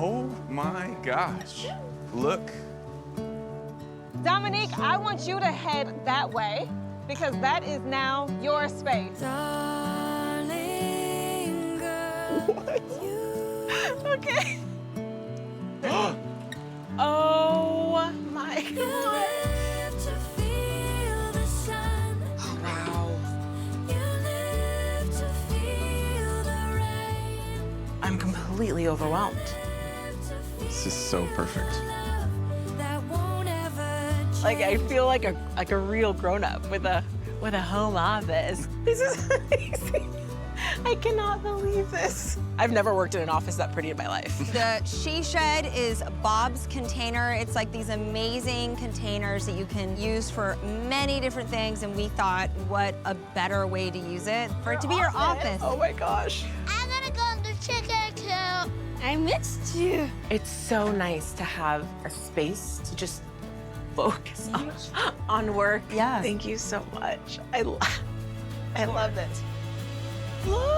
Oh my gosh. Look. Dominique, I want you to head that way because that is now your space. Darling girl, What? Okay. Oh my God. live to feel the sun. Oh, wow. You live to feel the rain. I'm completely overwhelmed. This is so perfect. That won't ever change. Like, I feel like a real grown-up with a home office. This is amazing. I cannot believe this. I've never worked in an office that pretty in my life. The She Shed is Bob's container. It's like these amazing containers that you can use for many different things, and we thought, what a better way to use it for it to be your office. Oh my gosh. I'm gonna go on the chicken coop. I missed you. It's so nice to have a space to just focus on work. Yeah. Thank you so much. I love it. Hello.